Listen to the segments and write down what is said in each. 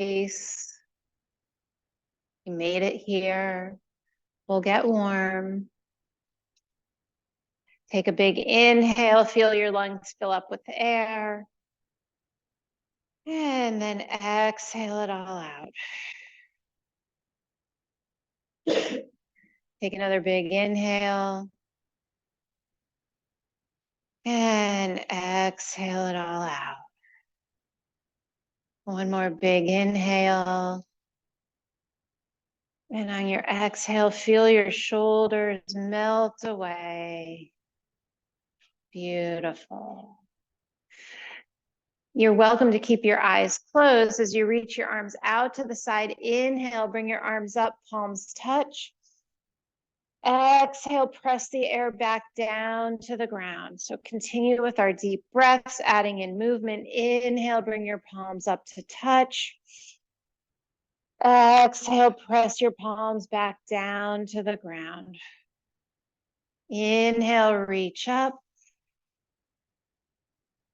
You made it here. We'll get warm. Take a big inhale, feel your lungs fill up with air. And then exhale it all out. Take another big inhale. And exhale it all out. One more big inhale. And on your exhale, feel your shoulders melt away. Beautiful. You're welcome to keep your eyes closed as you reach your arms out to the side. Inhale, bring your arms up, palms touch. Exhale, press the air back down to the ground. So continue with our deep breaths, adding in movement. Inhale, bring your palms up to touch. Exhale, press your palms back down to the ground. Inhale, reach up.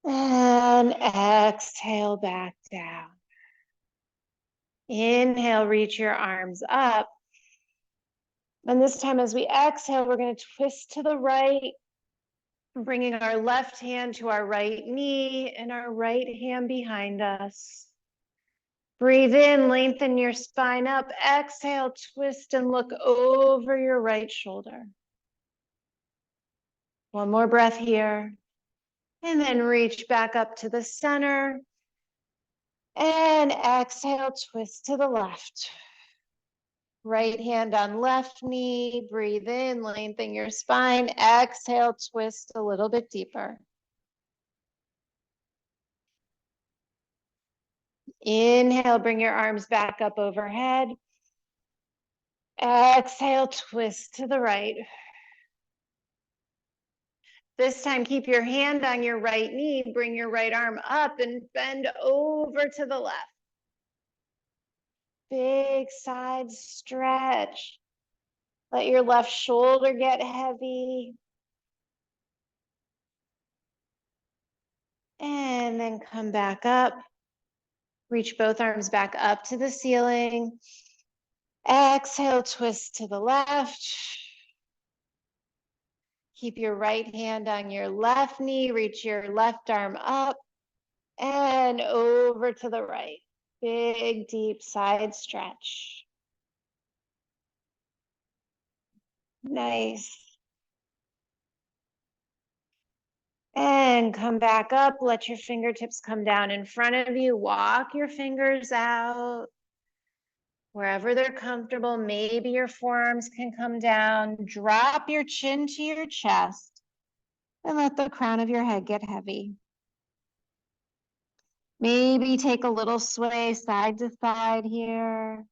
And exhale, back down. Inhale, reach your arms up. And this time as we exhale, we're going to twist to the right, bringing our left hand to our right knee and our right hand behind us. Breathe in, lengthen your spine up. Exhale, twist and look over your right shoulder. One more breath here. And then reach back up to the center. And exhale, twist to the left. Right hand on left knee. Breathe in, lengthen your spine. Exhale, twist a little bit deeper. Inhale, bring your arms back up overhead. Exhale, twist to the right. This time, keep your hand on your right knee. Bring your right arm up and bend over to the left. Big side stretch. Let your left shoulder get heavy. And then come back up. Reach both arms back up to the ceiling. Exhale, twist to the left. Keep your right hand on your left knee. Reach your left arm up and over to the right. Big, deep side stretch. Nice. And come back up. Let your fingertips come down in front of you. Walk your fingers out. Wherever they're comfortable, maybe your forearms can come down. Drop your chin to your chest and let the crown of your head get heavy. Maybe take a little sway side to side here.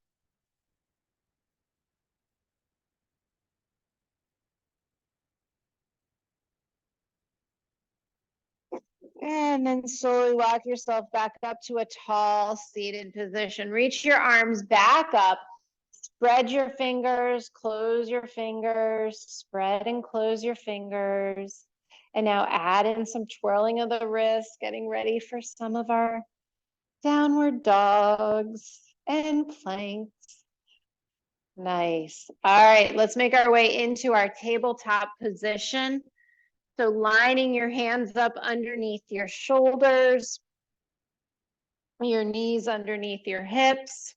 And then slowly walk yourself back up to a tall seated position. Reach your arms back up. Spread your fingers, close your fingers, spread and close your fingers. And now add in some twirling of the wrists, getting ready for some of our downward dogs and planks. Nice. All right, let's make our way into our tabletop position. So lining your hands up underneath your shoulders, your knees underneath your hips.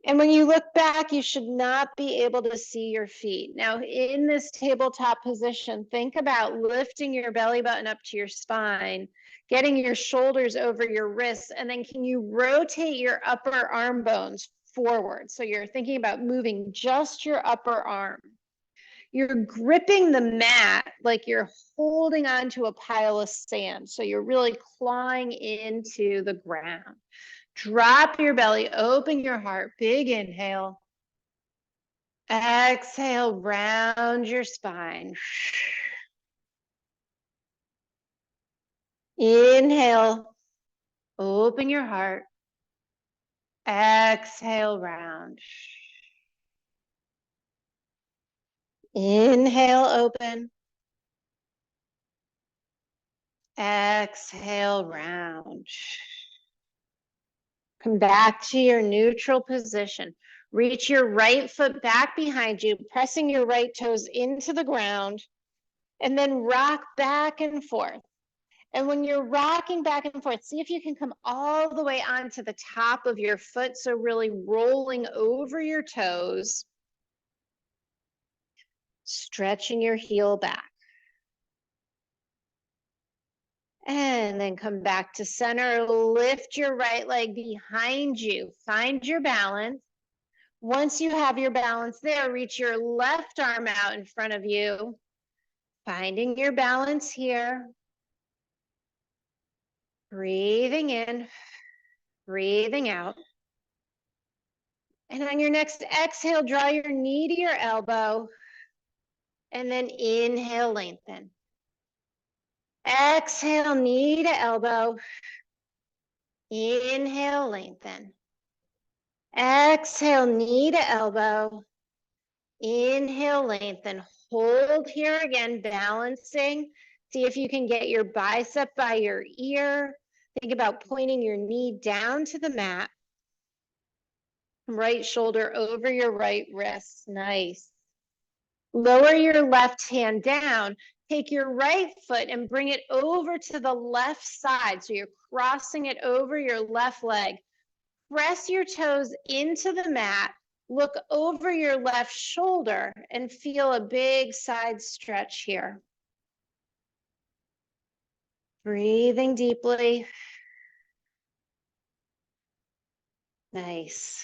And when you look back, you should not be able to see your feet. Now, in this tabletop position, think about lifting your belly button up to your spine, getting your shoulders over your wrists, and then can you rotate your upper arm bones forward? So you're thinking about moving just your upper arm. You're gripping the mat like you're holding onto a pile of sand. So you're really clawing into the ground. Drop your belly, open your heart, big inhale. Exhale, round your spine. Inhale, open your heart. Exhale, round. Inhale, open. Exhale, round. Come back to your neutral position. Reach your right foot back behind you, pressing your right toes into the ground, and then rock back and forth. And when you're rocking back and forth, see if you can come all the way onto the top of your foot. So really rolling over your toes, stretching your heel back. And then come back to center. Lift your right leg behind you. Find your balance. Once you have your balance there, reach your left arm out in front of you. Finding your balance here. Breathing in, breathing out. And on your next exhale, draw your knee to your elbow. And then inhale, lengthen. Exhale, knee to elbow. Inhale, lengthen. Exhale, knee to elbow. Inhale, lengthen. Hold here again, balancing. See if you can get your bicep by your ear. Think about pointing your knee down to the mat. Right shoulder over your right wrist. Nice. Lower your left hand down. Take your right foot and bring it over to the left side. So you're crossing it over your left leg. Press your toes into the mat. Look over your left shoulder and feel a big side stretch here. Breathing deeply. Nice.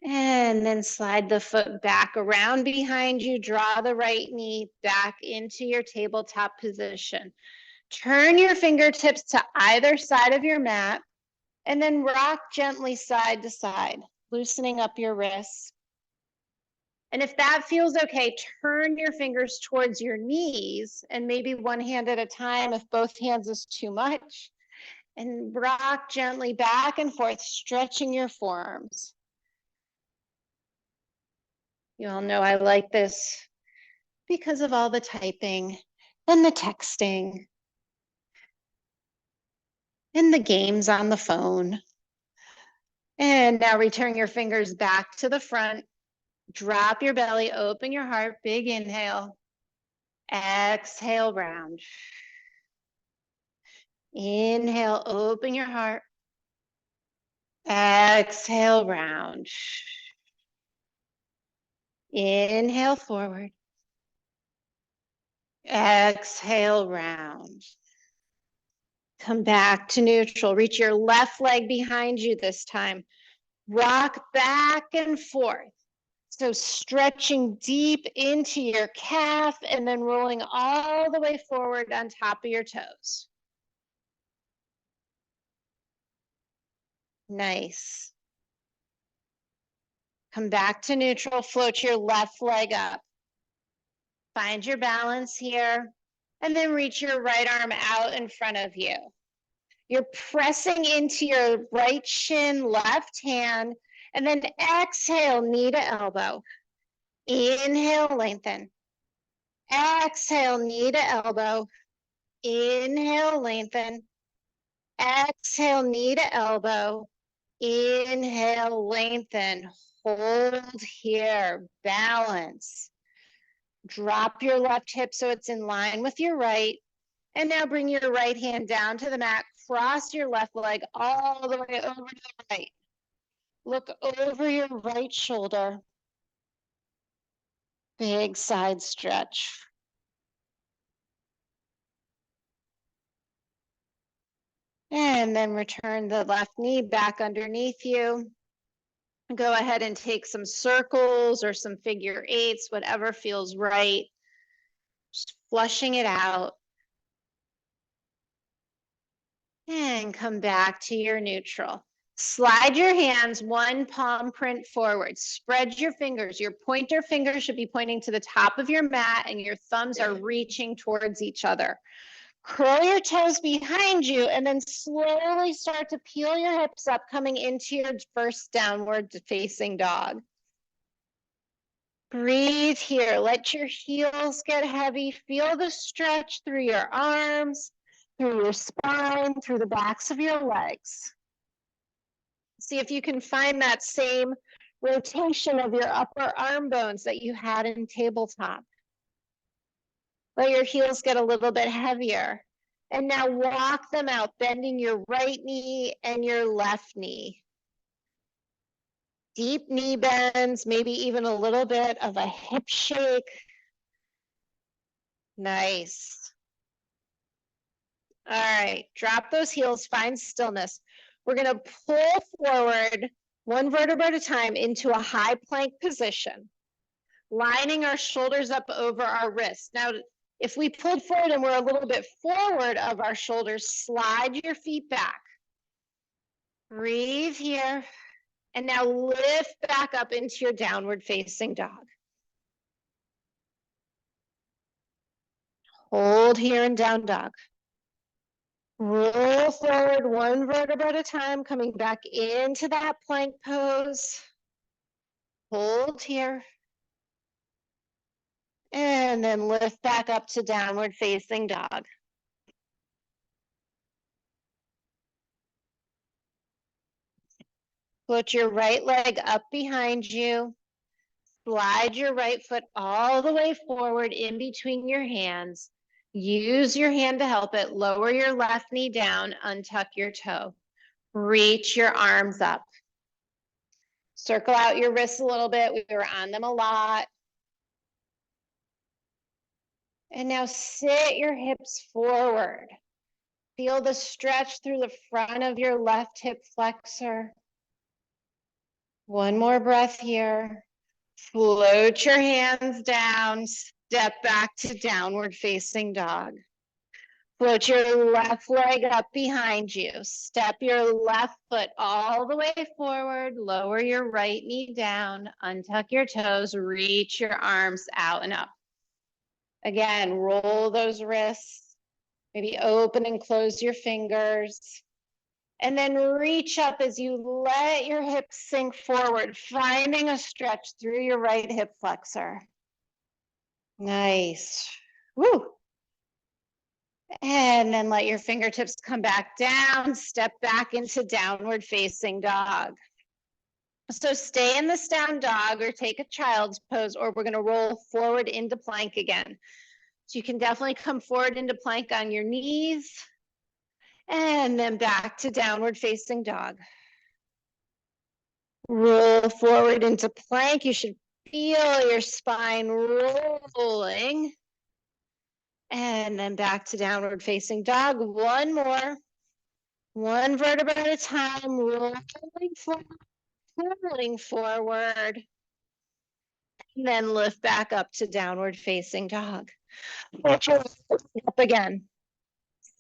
And then slide the foot back around behind you. Draw the right knee back into your tabletop position. Turn your fingertips to either side of your mat and then rock gently side to side, loosening up your wrists. And if that feels okay, turn your fingers towards your knees and maybe one hand at a time if both hands is too much. And rock gently back and forth, stretching your forearms. You all know I like this because of all the typing and the texting and the games on the phone. And now return your fingers back to the front. Drop your belly, open your heart, big inhale. Exhale, round. Inhale, open your heart. Exhale, round. Inhale, forward. Exhale, round. Come back to neutral. Reach your left leg behind you this time. Rock back and forth. So stretching deep into your calf and then rolling all the way forward on top of your toes. Nice. Come back to neutral, float your left leg up. Find your balance here, and then reach your right arm out in front of you. You're pressing into your right shin, left hand, and then exhale, knee to elbow. Inhale, lengthen. Exhale, knee to elbow. Inhale, lengthen. Exhale, knee to elbow. Inhale, lengthen. Hold here, balance. Drop your left hip so it's in line with your right. And now bring your right hand down to the mat. Cross your left leg all the way over to the right. Look over your right shoulder. Big side stretch. And then return the left knee back underneath you. Go ahead and take some circles or some figure eights, whatever feels right. Just flushing it out. And come back to your neutral. Slide your hands one palm print forward. Spread your fingers. Your pointer finger should be pointing to the top of your mat and your thumbs are reaching towards each other. Curl your toes behind you and then slowly start to peel your hips up, coming into your first downward facing dog. Breathe here. Let your heels get heavy. Feel the stretch through your arms. through your spine, through the backs of your legs. See if you can find that same rotation of your upper arm bones that you had in tabletop. Let your heels get a little bit heavier. And now walk them out, bending your right knee and your left knee. Deep knee bends, maybe even a little bit of a hip shake. Nice. All right, drop those heels, find stillness. We're gonna pull forward one vertebra at a time into a high plank position, lining our shoulders up over our wrists. Now, if we pulled forward and we're a little bit forward of our shoulders, slide your feet back. Breathe here. And now lift back up into your downward facing dog. Hold here in down dog. Roll forward one vertebra at a time, coming back into that plank pose. Hold here. And then lift back up to downward facing dog. Put your right leg up behind you. Slide your right foot all the way forward in between your hands. Use your hand to help it. Lower your left knee down, untuck your toe. Reach your arms up. Circle out your wrists a little bit. We were on them a lot. And now sit your hips forward. Feel the stretch through the front of your left hip flexor. One more breath here. Float your hands down. Step back to downward facing dog. Float your left leg up behind you. Step your left foot all the way forward. Lower your right knee down. Untuck your toes. Reach your arms out and up. Again, roll those wrists. Maybe open and close your fingers. And then reach up as you let your hips sink forward, finding a stretch through your right hip flexor. Nice. Woo. And then let your fingertips come back down, step back into downward facing dog. So stay in this down dog or take a child's pose, or we're going to roll forward into plank again. So you can definitely come forward into plank on your knees and then back to downward facing dog. Roll forward into plank. You should feel your spine rolling. And then back to downward facing dog. One more. One vertebra at a time, rolling forward, pulling forward. And then lift back up to downward facing dog. Put your up again.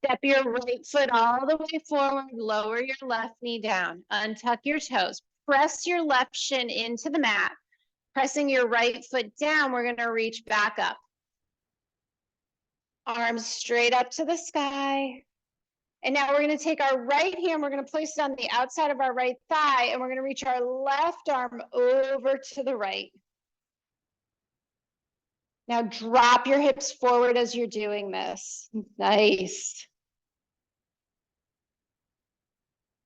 Step your right foot all the way forward, lower your left knee down, untuck your toes, press your left shin into the mat. Pressing your right foot down, we're going to reach back up. Arms straight up to the sky. And now we're going to take our right hand, we're going to place it on the outside of our right thigh, and we're going to reach our left arm over to the right. Now drop your hips forward as you're doing this. Nice.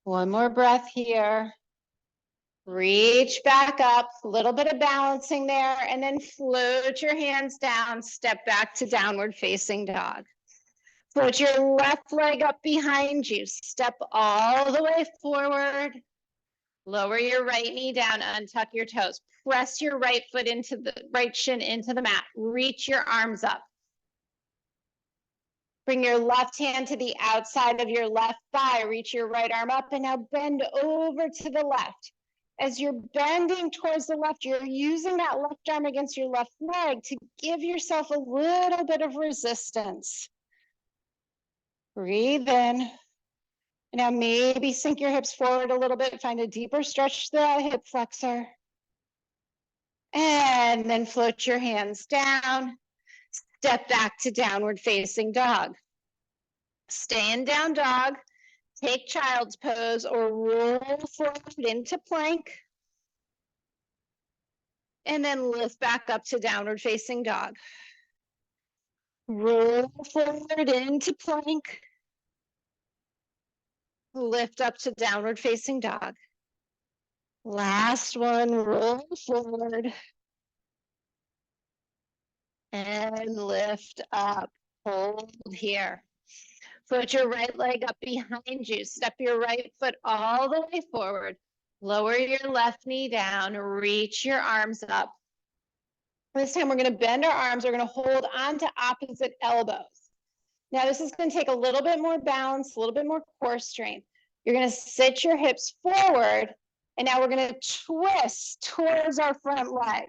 One more breath here. Reach back up, a little bit of balancing there, and then float your hands down, step back to downward facing dog. Float your left leg up behind you, step all the way forward. Lower your right knee down, untuck your toes. Press your right foot into the right shin into the mat. Reach your arms up. Bring your left hand to the outside of your left thigh. Reach your right arm up and now bend over to the left. As you're bending towards the left, you're using that left arm against your left leg to give yourself a little bit of resistance. Breathe in. Now maybe sink your hips forward a little bit, find a deeper stretch to that hip flexor. And then float your hands down. Step back to downward facing dog. Stay in down dog. Take child's pose or roll forward into plank. And then lift back up to downward facing dog. Roll forward into plank. Lift up to downward facing dog. Last one, roll forward. And lift up, hold here. Put your right leg up behind you. Step your right foot all the way forward. Lower your left knee down, reach your arms up. This time we're gonna bend our arms. We're gonna hold on to opposite elbows. Now this is gonna take a little bit more balance, a little bit more core strength. You're gonna sit your hips forward, and now we're gonna twist towards our front leg.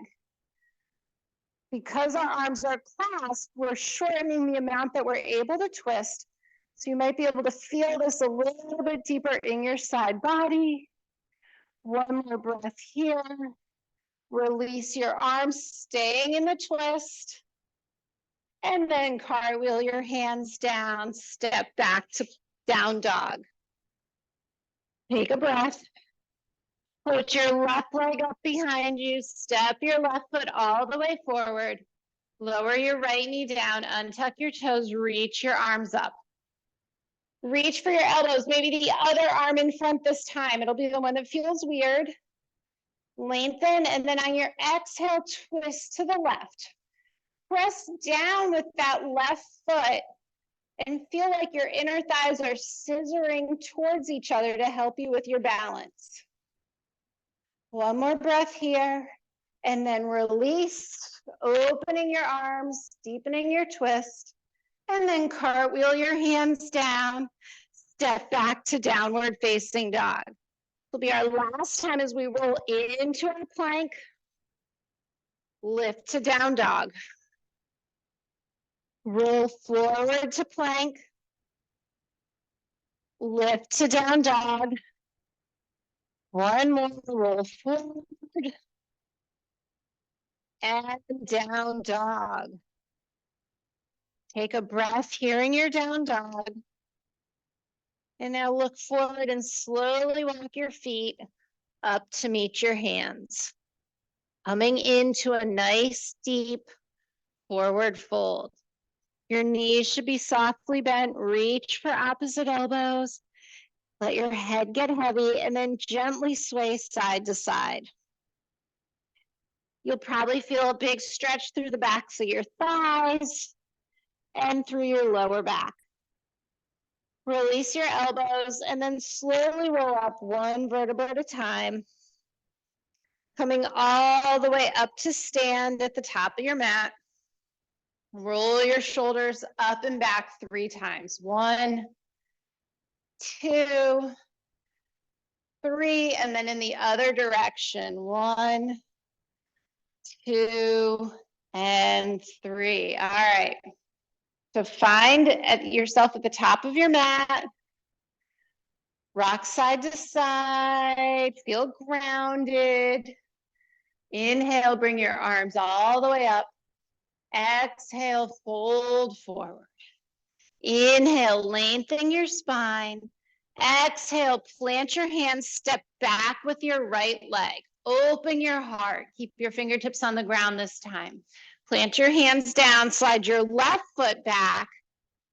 Because our arms are clasped, we're shortening the amount that we're able to twist. So you might be able to feel this a little bit deeper in your side body. One more breath here. Release your arms, staying in the twist. And then cartwheel your hands down, step back to down dog. Take a breath. Put your left leg up behind you, step your left foot all the way forward. Lower your right knee down, untuck your toes, reach your arms up. Reach for your elbows, maybe the other arm in front this time. It'll be the one that feels weird. Lengthen, and then on your exhale, twist to the left. Press down with that left foot and feel like your inner thighs are scissoring towards each other to help you with your balance. One more breath here, and then release, opening your arms, deepening your twist, and then cartwheel your hands down, step back to downward facing dog. Will be our last time as we roll into our plank, lift to down dog. Roll forward to plank, lift to down dog. One more, roll forward and down dog. Take a breath here in your down dog. And now look forward and slowly walk your feet up to meet your hands. Coming into a nice deep forward fold. Your knees should be softly bent. Reach for opposite elbows. Let your head get heavy and then gently sway side to side. You'll probably feel a big stretch through the backs of your thighs and through your lower back. Release your elbows and then slowly roll up one vertebra at a time. Coming all the way up to stand at the top of your mat. Roll your shoulders up and back 3 times. 1, 2, 3, and then in the other direction. 1, 2, and 3. All right. So find yourself at the top of your mat. Rock side to side. Feel grounded. Inhale, bring your arms all the way up. Exhale, fold forward. Inhale, lengthen your spine. Exhale, plant your hands, step back with your right leg. Open your heart. Keep your fingertips on the ground this time. Plant your hands down, slide your left foot back,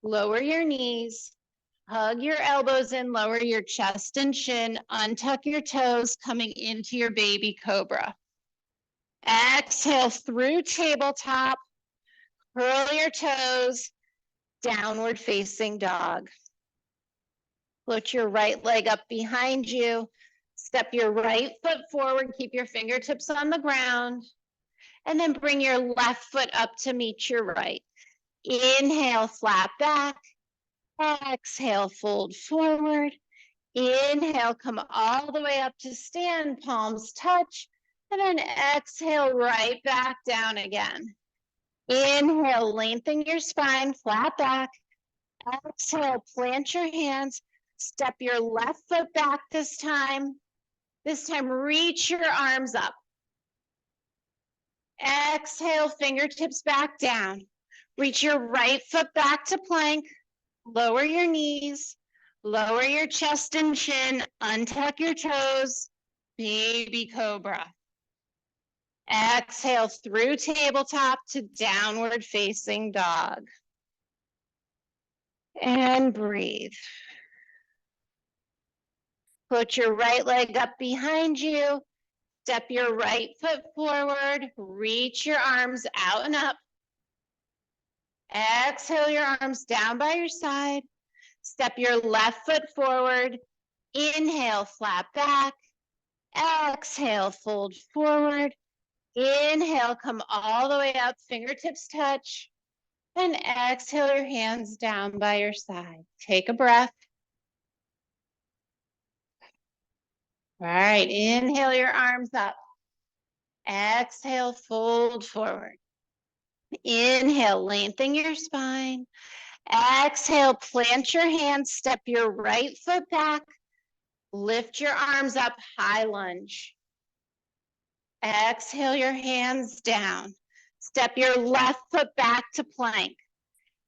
lower your knees, hug your elbows in, lower your chest and chin, untuck your toes, coming into your baby cobra. Exhale through tabletop, curl your toes, downward facing dog. Put your right leg up behind you. Step your right foot forward, keep your fingertips on the ground, and then bring your left foot up to meet your right. Inhale, flat back. Exhale, fold forward. Inhale, come all the way up to stand, palms touch, and then exhale right back down again. Inhale, lengthen your spine, flat back. Exhale, plant your hands, step your left foot back this time. This time, reach your arms up. Exhale, fingertips back down. Reach your right foot back to plank. Lower your knees. Lower your chest and chin. Untuck your toes. Baby cobra. Exhale through tabletop to downward facing dog. And breathe. Put your right leg up behind you. Step your right foot forward. Reach your arms out and up. Exhale your arms down by your side. Step your left foot forward. Inhale, flat back. Exhale, fold forward. Inhale, come all the way up, fingertips touch. And exhale your hands down by your side. Take a breath. All right, inhale your arms up. Exhale, fold forward. Inhale, lengthen your spine. Exhale, plant your hands, step your right foot back. Lift your arms up, high lunge. Exhale your hands down. Step your left foot back to plank.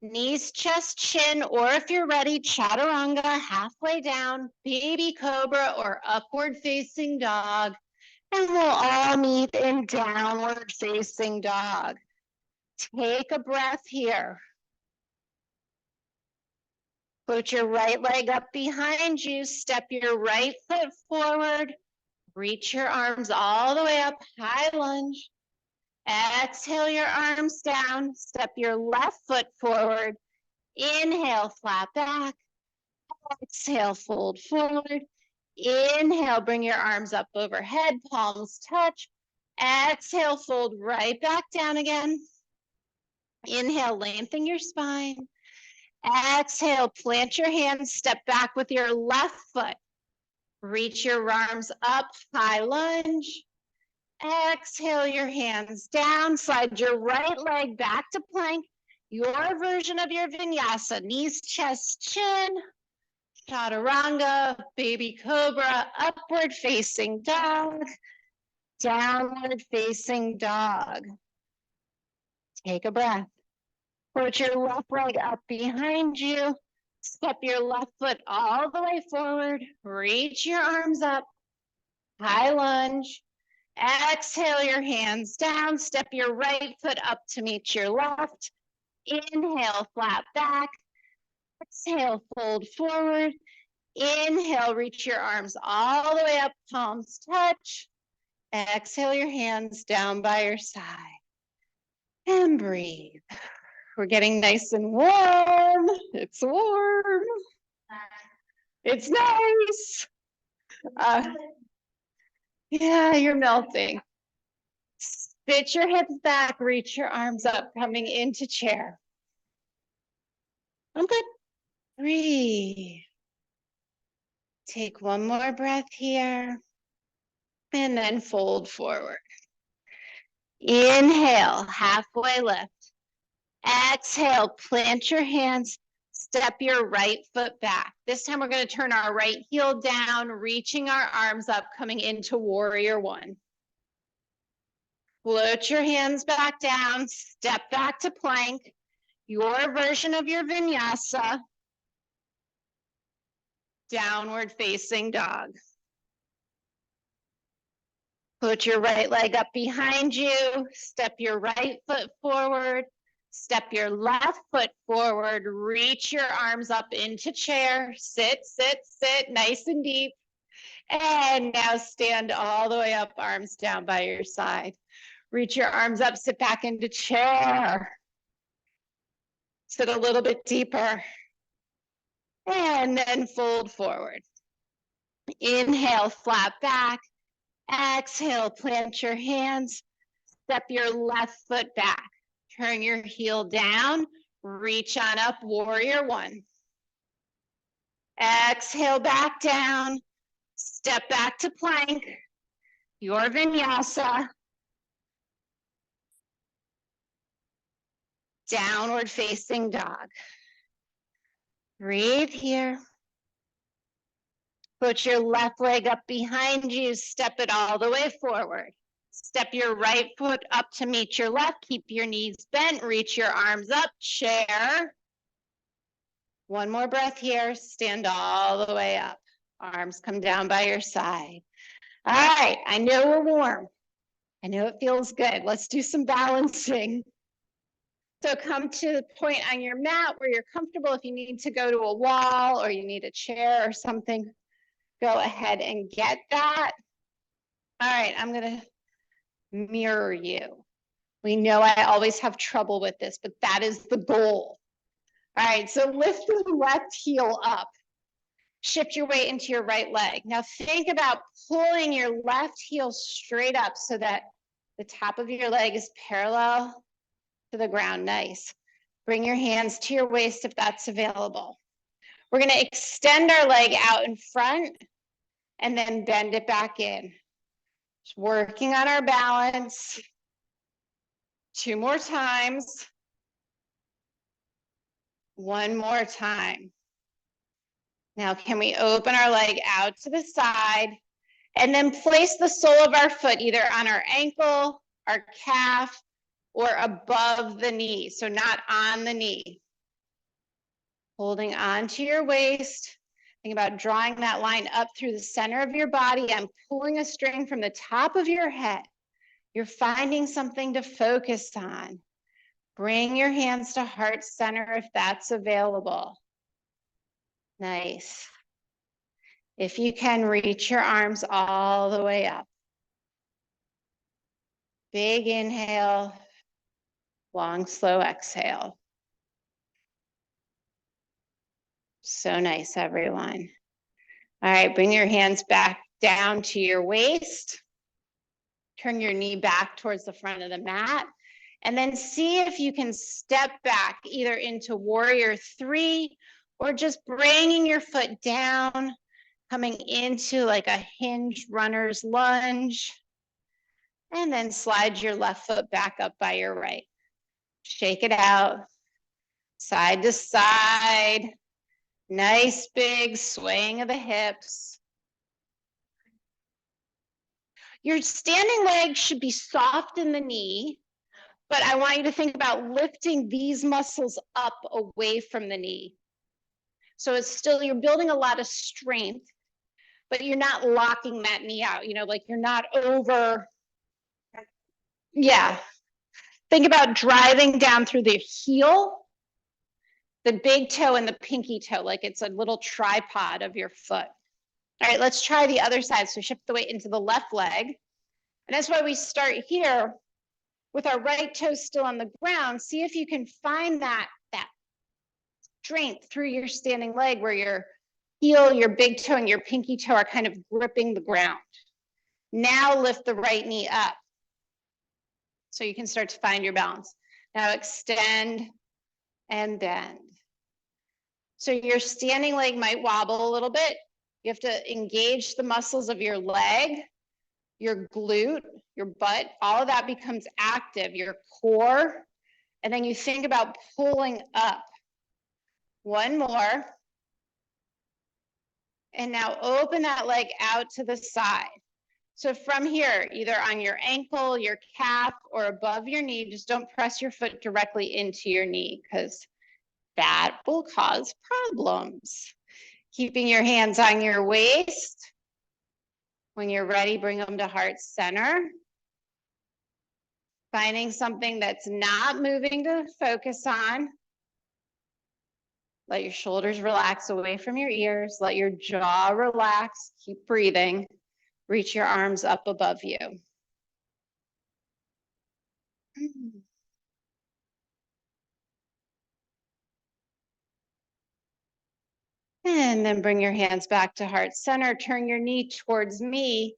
Knees, chest, chin, or if you're ready, chaturanga, halfway down, baby cobra, or upward facing dog. And we'll all meet in downward facing dog. Take a breath here. Put your right leg up behind you. Step your right foot forward. Reach your arms all the way up, high lunge. Exhale your arms down. Step your left foot forward. Inhale, flat back. Exhale, fold forward. Inhale, bring your arms up overhead, palms touch. Exhale, fold right back down again. Inhale, lengthen your spine. Exhale, plant your hands, step back with your left foot. Reach your arms up, high lunge. Exhale your hands down, slide your right leg back to plank. Your version of your vinyasa, knees, chest, chin. Chaturanga, baby cobra, upward facing dog, downward facing dog. Take a breath. Put your left leg up behind you. Step your left foot all the way forward. Reach your arms up. High lunge. Exhale your hands down. Step your right foot up to meet your left. Inhale, flat back. Exhale, fold forward. Inhale, reach your arms all the way up, palms touch. Exhale your hands down by your side. And breathe. We're getting nice and warm. It's warm. It's nice. Yeah, you're melting. Spit your hips back, reach your arms up, coming into chair. I'm good. Breathe. Take one more breath here. And then fold forward. Inhale, halfway lift. Exhale, plant your hands, step your right foot back. This time we're going to turn our right heel down, reaching our arms up, coming into warrior one. Float your hands back down, step back to plank, your version of your vinyasa, downward facing dog. Put your right leg up behind you, step your right foot forward, step your left foot forward, reach your arms up into chair, sit, sit, sit, nice and deep. And now stand all the way up, arms down by your side. Reach your arms up, sit back into chair. Sit a little bit deeper. And then fold forward. Inhale, flat back. Exhale, plant your hands. Step your left foot back. Turn your heel down. Reach on up, warrior one. Exhale, back down. Step back to plank. Your vinyasa. Downward facing dog. Breathe here. Put your left leg up behind you. Step it all the way forward. Step your right foot up to meet your left. Keep your knees bent. Reach your arms up. Chair. One more breath here. Stand all the way up. Arms come down by your side. All right. I know we're warm. I know it feels good. Let's do some balancing. So come to the point on your mat where you're comfortable. If you need to go to a wall or you need a chair or something, go ahead and get that. All right, I'm gonna mirror you. We know I always have trouble with this, but that is the goal. All right, so lift the left heel up. Shift your weight into your right leg. Now think about pulling your left heel straight up so that the top of your leg is parallel to the ground. Nice. Bring your hands to your waist if that's available. We're going to extend our leg out in front and then bend it back in. Just working on our balance. 2 more times. 1 more time. Now, can we open our leg out to the side and then place the sole of our foot either on our ankle, our calf, or above the knee, so not on the knee. Holding on to your waist. Think about drawing that line up through the center of your body and pulling a string from the top of your head. You're finding something to focus on. Bring your hands to heart center if that's available. Nice. If you can, reach your arms all the way up. Big inhale, long, slow exhale. So nice, everyone. All right, bring your hands back down to your waist. Turn your knee back towards the front of the mat. And then see if you can step back either into warrior 3 or just bringing your foot down, coming into like a hinged runner's lunge. And then slide your left foot back up by your right. Shake it out, side to side. Nice big swaying of the hips. Your standing leg should be soft in the knee, but I want you to think about lifting these muscles up away from the knee. So it's still, you're building a lot of strength, but you're not locking that knee out, you know, like you're not over. Yeah. Think about driving down through the heel, the big toe and the pinky toe, like it's a little tripod of your foot. All right, let's try the other side. So shift the weight into the left leg. And that's why we start here with our right toe still on the ground. See if you can find that strength through your standing leg where your heel, your big toe, and your pinky toe are kind of gripping the ground. Now lift the right knee up so you can start to find your balance. Now extend and bend. So your standing leg might wobble a little bit. You have to engage the muscles of your leg, your glute, your butt, all of that becomes active, your core, and then you think about pulling up. 1 more. And now open that leg out to the side. So from here, either on your ankle, your calf, or above your knee, just don't press your foot directly into your knee because that will cause problems. Keeping your hands on your waist. When you're ready, bring them to heart center. Finding something that's not moving to focus on. Let your shoulders relax away from your ears. Let your jaw relax. Keep breathing. Reach your arms up above you. And then bring your hands back to heart center. Turn your knee towards me.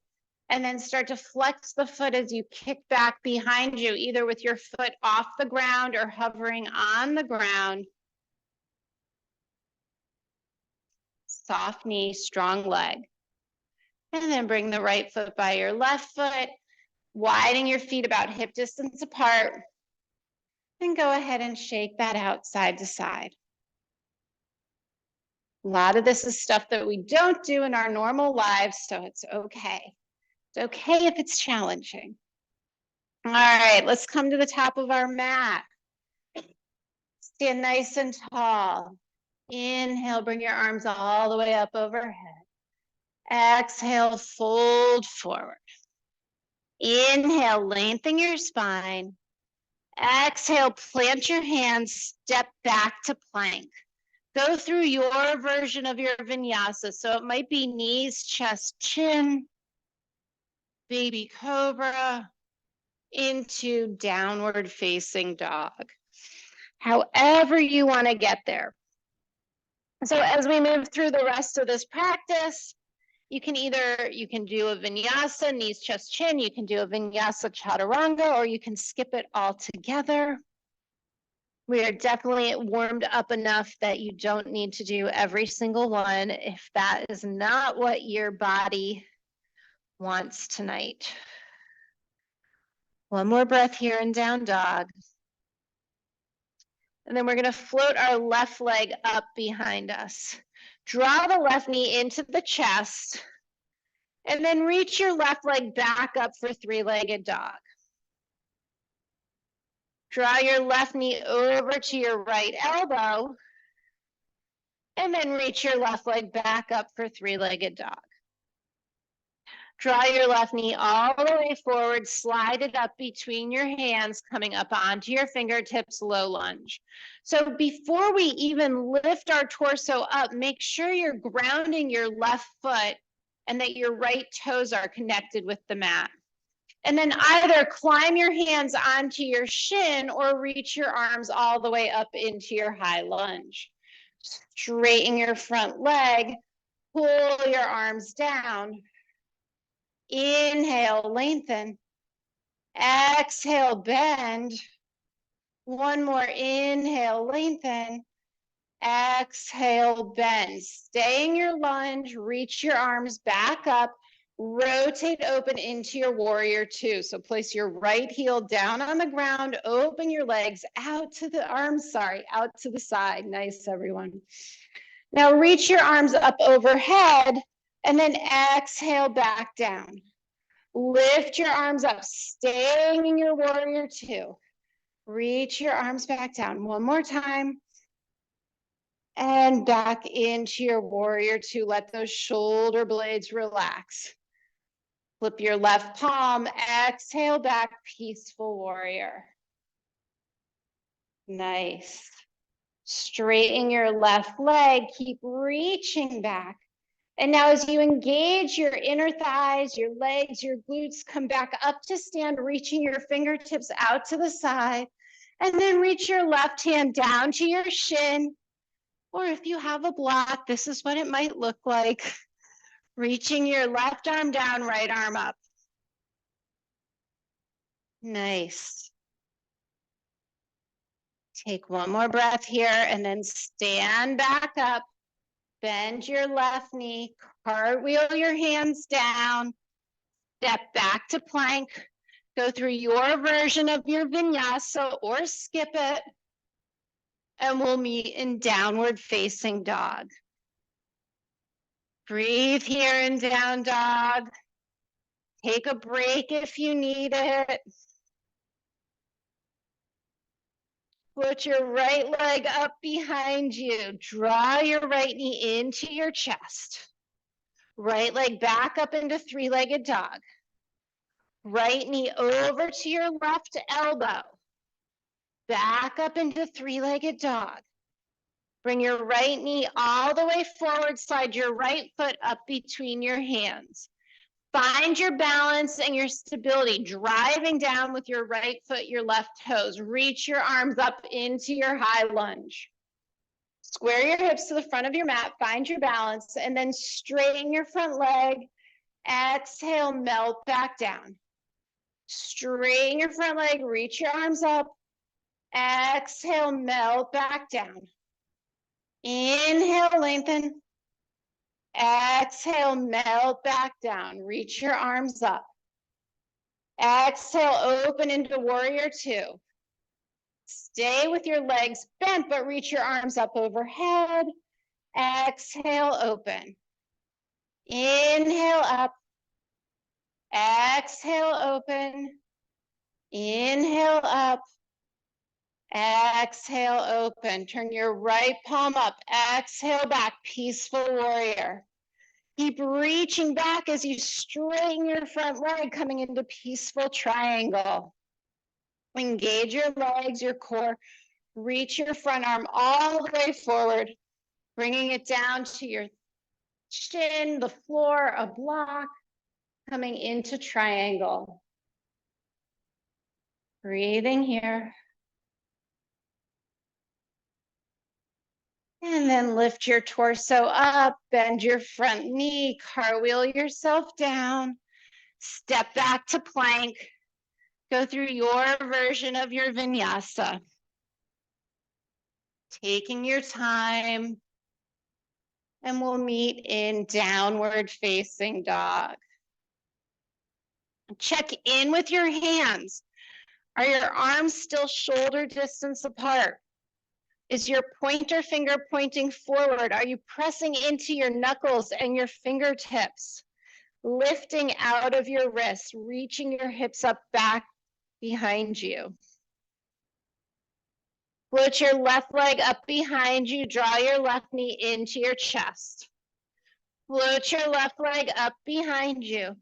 And then start to flex the foot as you kick back behind you, either with your foot off the ground or hovering on the ground. Soft knee, strong leg. And then bring the right foot by your left foot. Widen your feet about hip distance apart. And go ahead and shake that out side to side. A lot of this is stuff that we don't do in our normal lives, so it's okay. It's okay if it's challenging. All right, let's come to the top of our mat. Stand nice and tall. Inhale, bring your arms all the way up overhead. Exhale, fold forward. Inhale, lengthen your spine. Exhale, plant your hands, step back to plank. Go through your version of your vinyasa. So it might be knees, chest, chin, baby cobra, into downward facing dog. However you want to get there. So as we move through the rest of this practice, you can do a vinyasa, knees, chest, chin, you can do a vinyasa chaturanga, or you can skip it all together. We are definitely warmed up enough that you don't need to do every single one if that is not what your body wants tonight. One more breath here in down dog. And then we're going to float our left leg up behind us. Draw the left knee into the chest, and then reach your left leg back up for three-legged dog. Draw your left knee over to your right elbow, and then reach your left leg back up for three-legged dog. Draw your left knee all the way forward, slide it up between your hands, coming up onto your fingertips, low lunge. So before we even lift our torso up, make sure you're grounding your left foot and that your right toes are connected with the mat. And then either climb your hands onto your shin or reach your arms all the way up into your high lunge. Straighten your front leg, pull your arms down. Inhale, lengthen. Exhale, bend. One more inhale, lengthen. Exhale, bend. Stay in your lunge, reach your arms back up. Rotate open into your warrior two. So place your right heel down on the ground, open your legs out to the arms, out to the side. Nice, everyone. Now reach your arms up overhead and then exhale back down. Lift your arms up, staying in your warrior two. Reach your arms back down. One more time. And back into your warrior two. Let those shoulder blades relax. Flip your left palm, exhale back, peaceful warrior. Nice. Straighten your left leg, keep reaching back. And now as you engage your inner thighs, your legs, your glutes, come back up to stand, reaching your fingertips out to the side. And then reach your left hand down to your shin. Or if you have a block, this is what it might look like. Reaching your left arm down, right arm up. Nice. Take one more breath here and then stand back up. Bend your left knee, cartwheel your hands down, step back to plank, go through your version of your vinyasa or skip it, and we'll meet in downward facing dog. Breathe here in down dog. Take a break if you need it. Put your right leg up behind you. Draw your right knee into your chest. Right leg back up into three-legged dog. Right knee over to your left elbow. Back up into three-legged dog. Bring your right knee all the way forward, slide your right foot up between your hands. Find your balance and your stability, driving down with your right foot, your left toes. Reach your arms up into your high lunge. Square your hips to the front of your mat, find your balance, and then straighten your front leg. Exhale, melt back down. Straighten your front leg, reach your arms up. Exhale, melt back down. Inhale, lengthen. Exhale, melt back down. Reach your arms up. Exhale, open into warrior two. Stay with your legs bent, but reach your arms up overhead. Exhale, open. Inhale up. Exhale, open. Inhale up. Exhale, open. Turn your right palm up. Exhale back, peaceful warrior. Keep reaching back as you straighten your front leg, coming into peaceful triangle. Engage your legs, your core. Reach your front arm all the way forward. Bringing it down to your chin, the floor, a block, coming into triangle. Breathing here. And then lift your torso up, bend your front knee, cartwheel yourself down, step back to plank, go through your version of your vinyasa. Taking your time, and we'll meet in downward facing dog. Check in with your hands. Are your arms still shoulder distance apart? Is your pointer finger pointing forward? Are you pressing into your knuckles and your fingertips? Lifting out of your wrists, reaching your hips up back behind you. Float your left leg up behind you. Draw your left knee into your chest. Float your left leg up behind you.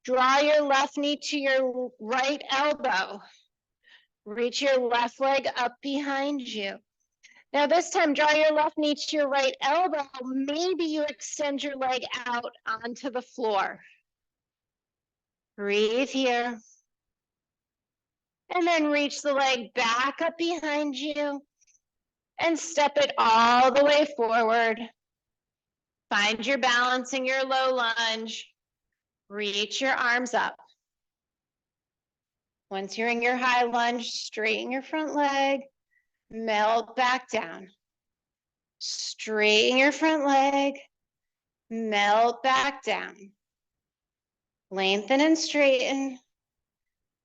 Draw your left knee to your right elbow. Reach your left leg up behind you. Now this time, draw your left knee to your right elbow. Maybe you extend your leg out onto the floor. Breathe here. And then reach the leg back up behind you and step it all the way forward. Find your balance in your low lunge. Reach your arms up. Once you're in your high lunge, straighten your front leg, melt back down. Straighten your front leg, melt back down. Lengthen and straighten,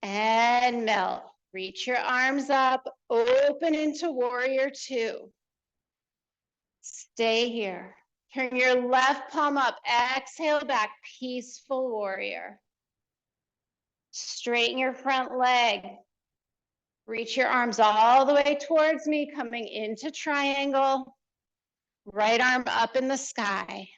and melt. Reach your arms up, open into warrior two. Stay here. Turn your left palm up, exhale back, peaceful warrior. Straighten your front leg. Reach your arms all the way towards me, coming into triangle. Right arm up in the sky.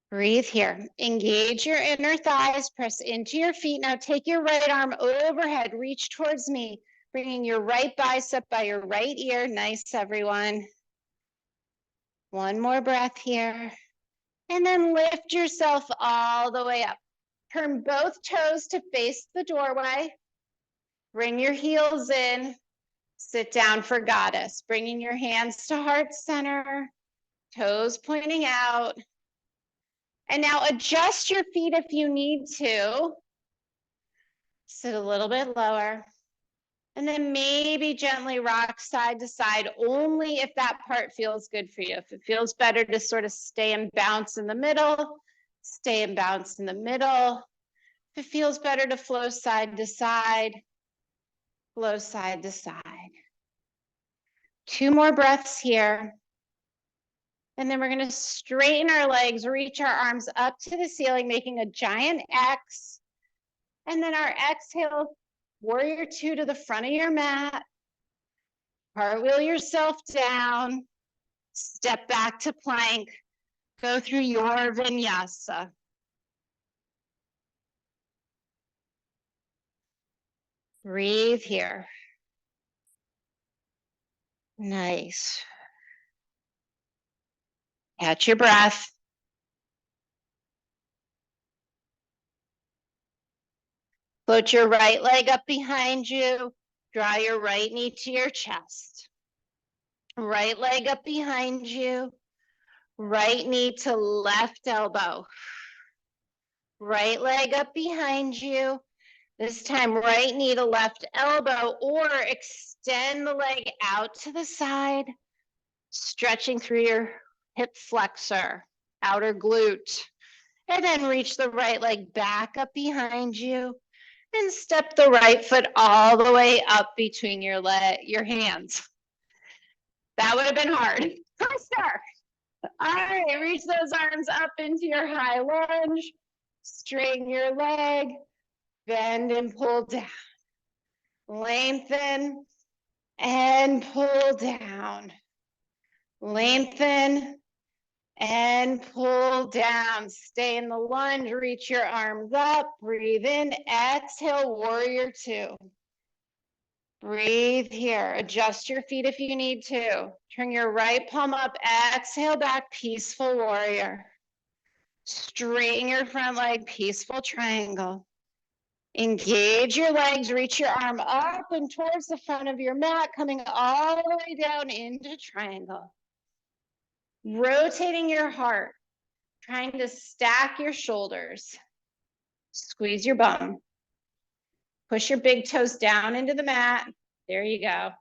Breathe here. Engage your inner thighs, press into your feet. Now take your right arm overhead, reach towards me, bringing your right bicep by your right ear. Nice, everyone. One more breath here. And then lift yourself all the way up. Turn both toes to face the doorway. Bring your heels in. Sit down for goddess. Bringing your hands to heart center. Toes pointing out. And now adjust your feet if you need to. Sit a little bit lower. And then maybe gently rock side to side, only if that part feels good for you. If it feels better to sort of stay and bounce in the middle, stay and bounce in the middle. If it feels better to flow side to side, flow side to side. 2 more breaths here. And then we're going to straighten our legs, reach our arms up to the ceiling, making a giant X. And then our exhale, warrior two to the front of your mat. Cartwheel yourself down. Step back to plank. Go through your vinyasa. Breathe here. Nice. Catch your breath. Float your right leg up behind you. Draw your right knee to your chest. Right leg up behind you. Right knee to left elbow. Right leg up behind you. This time, right knee to left elbow, or extend the leg out to the side, stretching through your hip flexor, outer glute. And then reach the right leg back up behind you and step the right foot all the way up between your hands. That would have been hard. Faster. All right, reach those arms up into your high lunge. Straighten your leg. Bend and pull down. Lengthen and pull down. Lengthen and pull down. Stay in the lunge. Reach your arms up. Breathe in. Exhale, warrior two. Breathe here. Adjust your feet if you need to. Turn your right palm up. Exhale back, peaceful warrior. Straighten your front leg, peaceful triangle. Engage your legs, reach your arm up and towards the front of your mat, coming all the way down into triangle. Rotating your heart, trying to stack your shoulders. Squeeze your bum. Push your big toes down into the mat. There you go.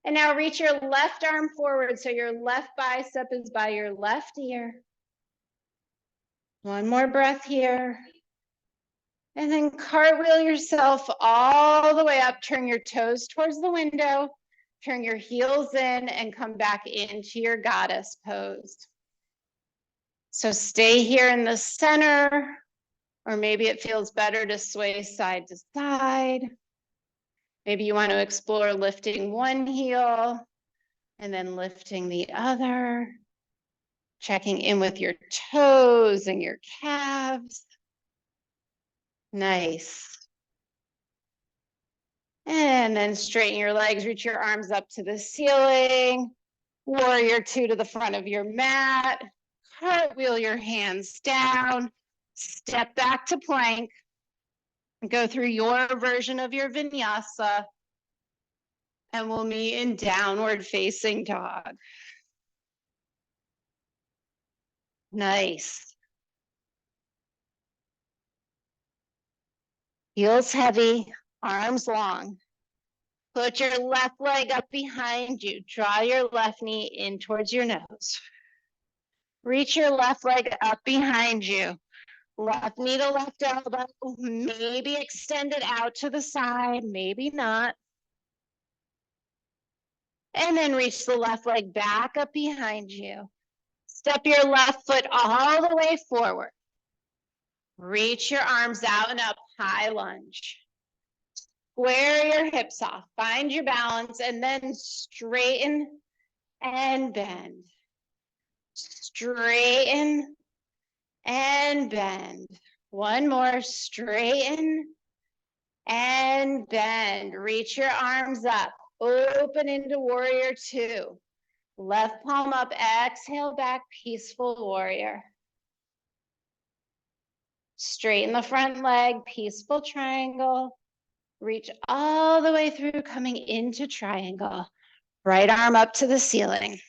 And now reach your left arm forward so your left bicep is by your left ear. One more breath here. And then cartwheel yourself all the way up. Turn your toes towards the window. Turn your heels in and come back into your goddess pose. So stay here in the center, or maybe it feels better to sway side to side. Maybe you want to explore lifting one heel and then lifting the other. Checking in with your toes and your calves. Nice. And then straighten your legs, reach your arms up to the ceiling. Warrior two to the front of your mat. Cartwheel your hands down. Step back to plank. Go through your version of your vinyasa. And we'll meet in downward facing dog. Nice. Heels heavy, arms long. Put your left leg up behind you. Draw your left knee in towards your nose. Reach your left leg up behind you. Left knee to left elbow. Maybe extend it out to the side, maybe not. And then reach the left leg back up behind you. Step your left foot all the way forward. Reach your arms out and up, high lunge. Square your hips off, find your balance, and then straighten and bend. Straighten and bend. One more, straighten and bend. Reach your arms up, open into warrior two. Left palm up, exhale back, peaceful warrior. Straighten the front leg, peaceful triangle. Reach all the way through, coming into triangle. Right arm up to the ceiling.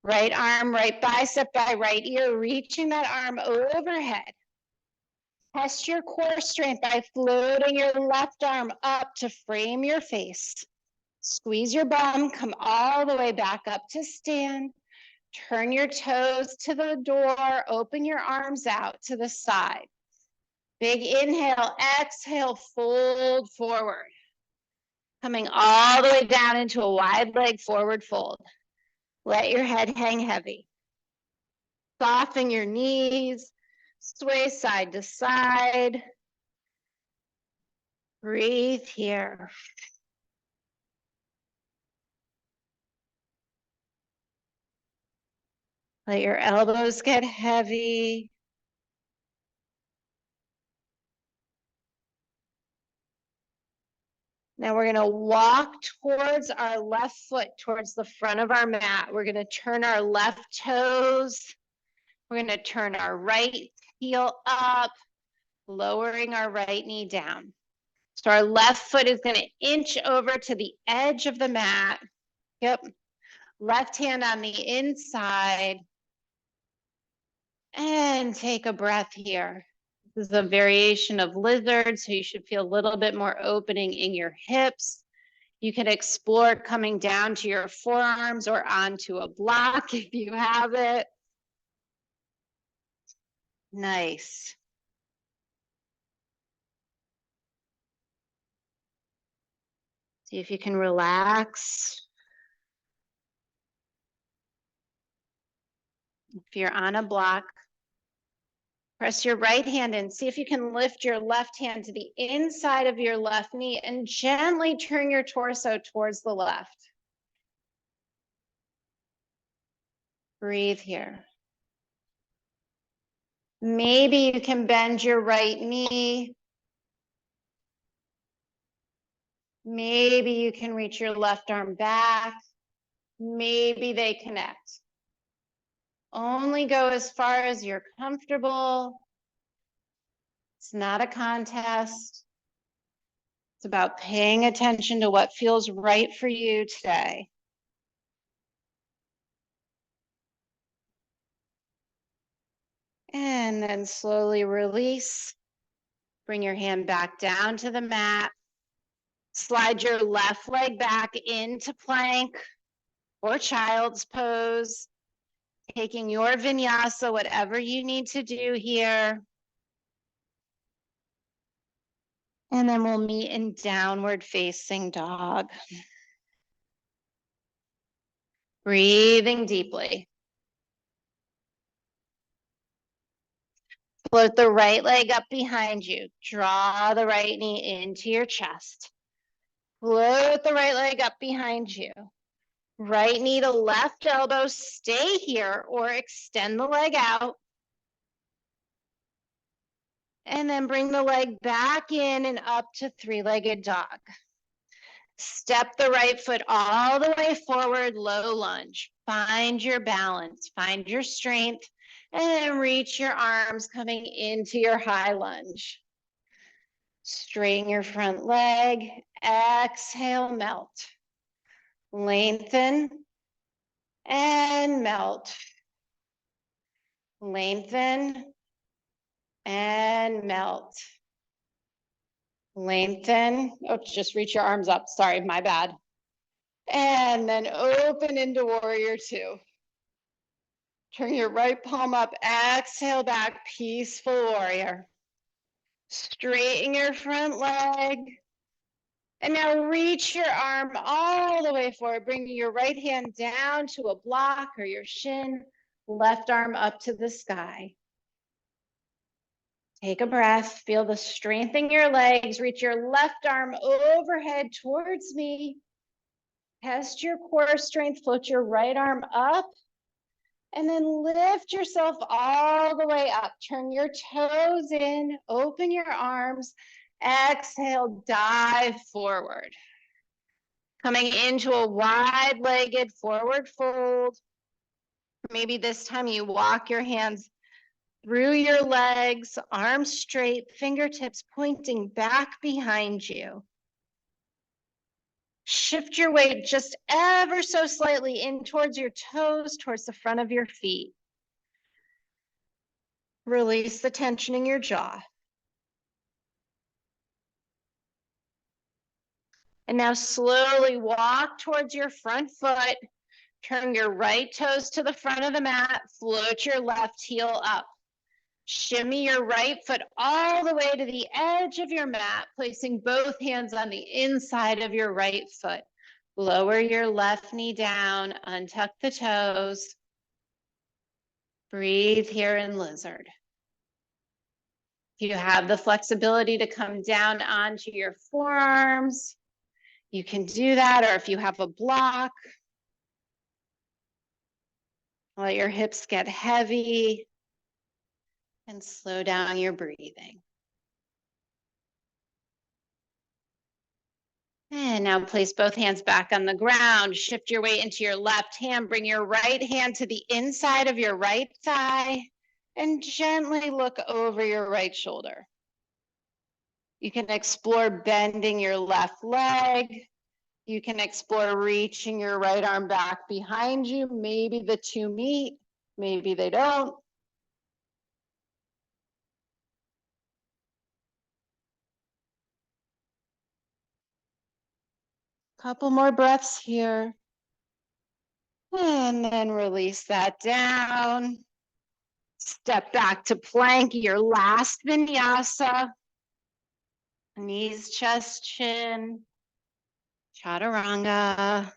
Right arm, right bicep by right ear, reaching that arm overhead. Test your core strength by floating your left arm up to frame your face. Squeeze your bum, come all the way back up to stand. Turn your toes to the door, open your arms out to the side. Big inhale, exhale, fold forward. Coming all the way down into a wide leg forward fold. Let your head hang heavy. Soften your knees, sway side to side. Breathe here. Let your elbows get heavy. Now we're going to walk towards our left foot, towards the front of our mat. We're going to turn our left toes. We're going to turn our right heel up, lowering our right knee down. So our left foot is going to inch over to the edge of the mat. Yep. Left hand on the inside. And take a breath here. This is a variation of lizard, so you should feel a little bit more opening in your hips. You can explore coming down to your forearms or onto a block if you have it. Nice. See if you can relax. If you're on a block, press your right hand in. See if you can lift your left hand to the inside of your left knee and gently turn your torso towards the left. Breathe here. Maybe you can bend your right knee. Maybe you can reach your left arm back. Maybe they connect. Only go as far as you're comfortable. It's not a contest. It's about paying attention to what feels right for you today. And then slowly release. Bring your hand back down to the mat. Slide your left leg back into plank or child's pose. Taking your vinyasa, whatever you need to do here. And then we'll meet in downward facing dog. Breathing deeply. Float the right leg up behind you. Draw the right knee into your chest. Float the right leg up behind you. Right knee to left elbow. Stay here or extend the leg out. And then bring the leg back in and up to three-legged dog. Step the right foot all the way forward, low lunge. Find your balance, find your strength, and then reach your arms coming into your high lunge. Straighten your front leg, exhale, melt. Lengthen and melt. Lengthen and melt. Lengthen. Oh, just reach your arms up. Sorry, my bad. And then open into warrior two. Turn your right palm up, exhale back, peaceful warrior. Straighten your front leg. And now reach your arm all the way forward, bringing your right hand down to a block or your shin, left arm up to the sky. Take a breath, feel the strength in your legs, reach your left arm overhead towards me. Test your core strength, float your right arm up, and then lift yourself all the way up. Turn your toes in, open your arms, exhale, dive forward. Coming into a wide-legged forward fold. Maybe this time you walk your hands through your legs, arms straight, fingertips pointing back behind you. Shift your weight just ever so slightly in towards your toes, towards the front of your feet. Release the tension in your jaw. And now slowly walk towards your front foot. Turn your right toes to the front of the mat. Float your left heel up. Shimmy your right foot all the way to the edge of your mat, placing both hands on the inside of your right foot. Lower your left knee down, untuck the toes. Breathe here in lizard. If you have the flexibility to come down onto your forearms, you can do that, or if you have a block, let your hips get heavy and slow down your breathing. And now place both hands back on the ground. Shift your weight into your left hand. Bring your right hand to the inside of your right thigh and gently look over your right shoulder. You can explore bending your left leg. You can explore reaching your right arm back behind you. Maybe the two meet, maybe they don't. Couple more breaths here. And then release that down. Step back to plank, your last vinyasa. Knees, chest, chin. Chaturanga.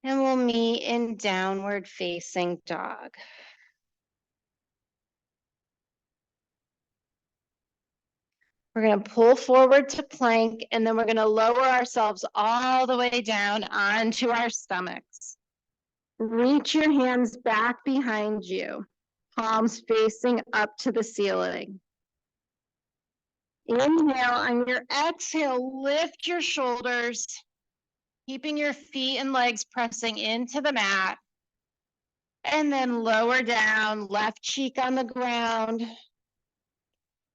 And we'll meet in downward facing dog. We're going to pull forward to plank, and then we're going to lower ourselves all the way down onto our stomachs. Reach your hands back behind you, palms facing up to the ceiling. Inhale, on your exhale, lift your shoulders, keeping your feet and legs pressing into the mat. And then lower down, left cheek on the ground.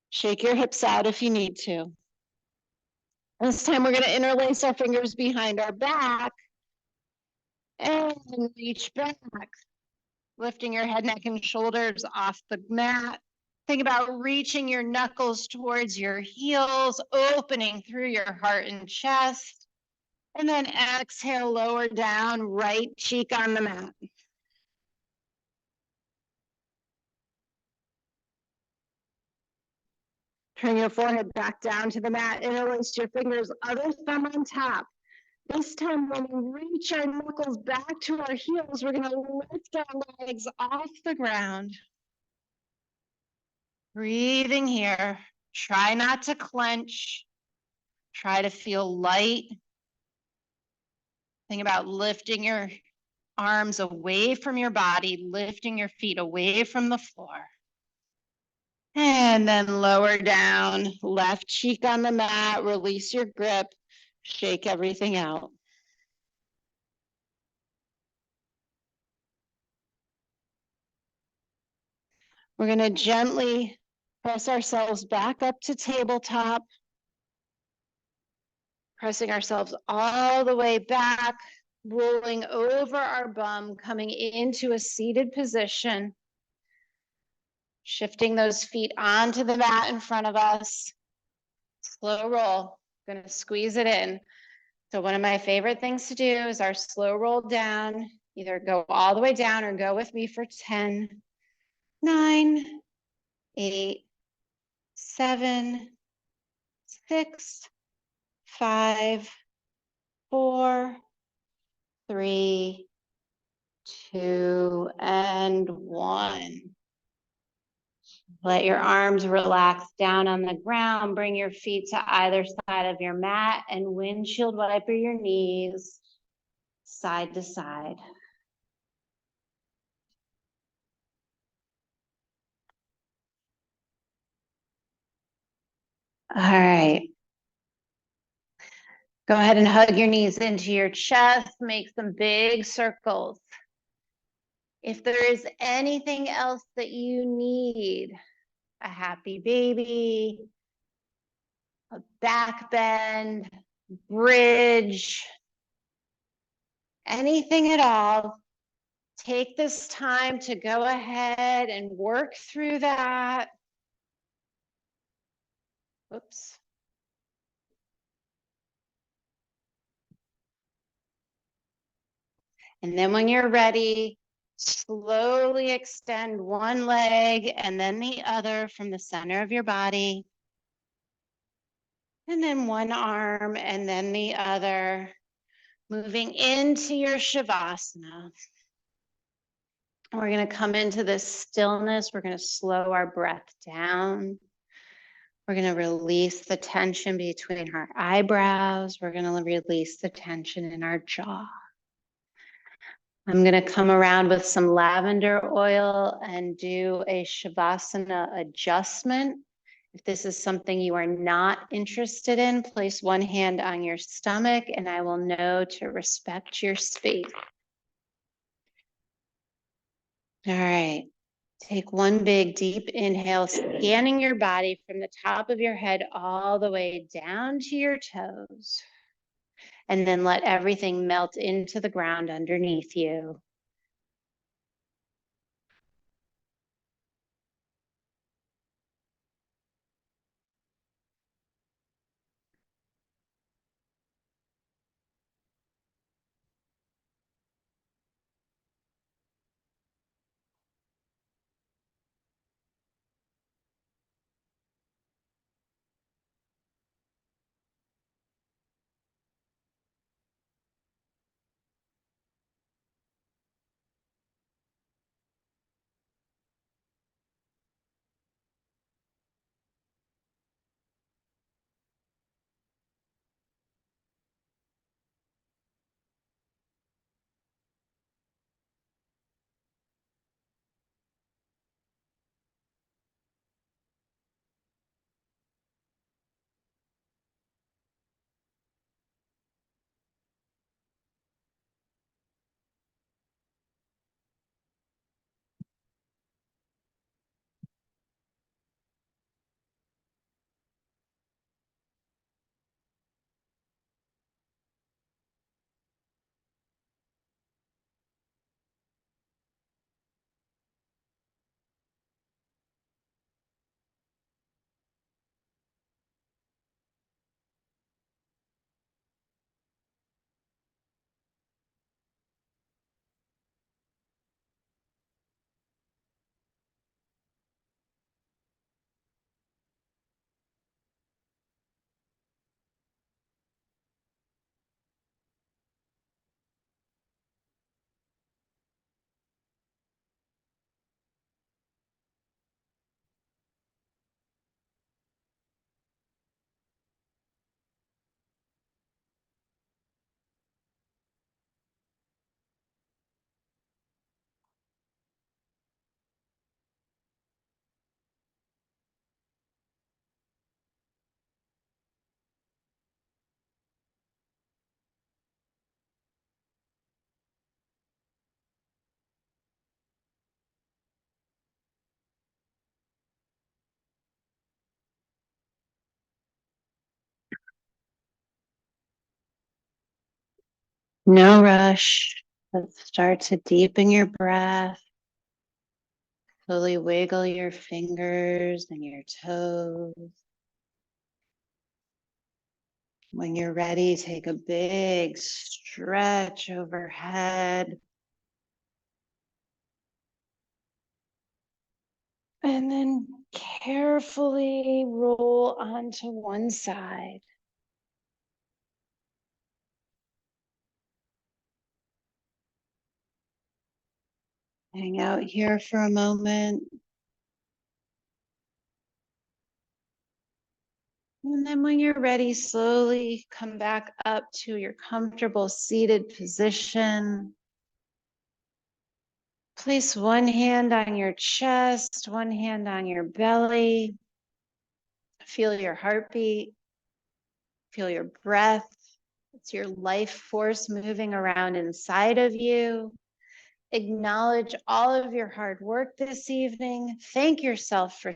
Shake your hips out if you need to. This time we're going to interlace our fingers behind our back and reach back, lifting your head, neck, and shoulders off the mat. Think about reaching your knuckles towards your heels, opening through your heart and chest. And then exhale, lower down, right cheek on the mat. Turn your forehead back down to the mat, interlace your fingers, other thumb on top. This time, when we reach our knuckles back to our heels, we're going to lift our legs off the ground. Breathing here. Try not to clench. Try to feel light. Think about lifting your arms away from your body, lifting your feet away from the floor. And then lower down, left cheek on the mat, release your grip, shake everything out. We're going to gently press ourselves back up to tabletop, pressing ourselves all the way back, rolling over our bum, coming into a seated position, shifting those feet onto the mat in front of us. Slow roll, going to squeeze it in. So one of my favorite things to do is our slow roll down, either go all the way down or go with me for 10, 9, 8, 7, 6, 5, 4, 3, 2, and 1. Let your arms relax down on the ground. Bring your feet to either side of your mat and windshield wiper your knees side to side. All right. Go ahead and hug your knees into your chest. Make some big circles. If there is anything else that you need, a happy baby, a back bend, bridge, anything at all, take this time to go ahead and work through that. Oops. And then when you're ready, slowly extend one leg and then the other from the center of your body. And then one arm and then the other, moving into your Shavasana. We're going to come into this stillness. We're going to slow our breath down. We're going to release the tension between our eyebrows. We're going to release the tension in our jaw. I'm going to come around with some lavender oil and do a Shavasana adjustment. If this is something you are not interested in, place one hand on your stomach and I will know to respect your space. All right. Take one big deep inhale, scanning your body from the top of your head all the way down to your toes. And then let everything melt into the ground underneath you. No rush. Let's start to deepen your breath. Slowly wiggle your fingers and your toes. When you're ready, take a big stretch overhead. And then carefully roll onto one side. Hang out here for a moment. And then when you're ready, slowly come back up to your comfortable seated position. Place one hand on your chest, one hand on your belly. Feel your heartbeat. Feel your breath. It's your life force moving around inside of you. Acknowledge all of your hard work this evening. Thank yourself for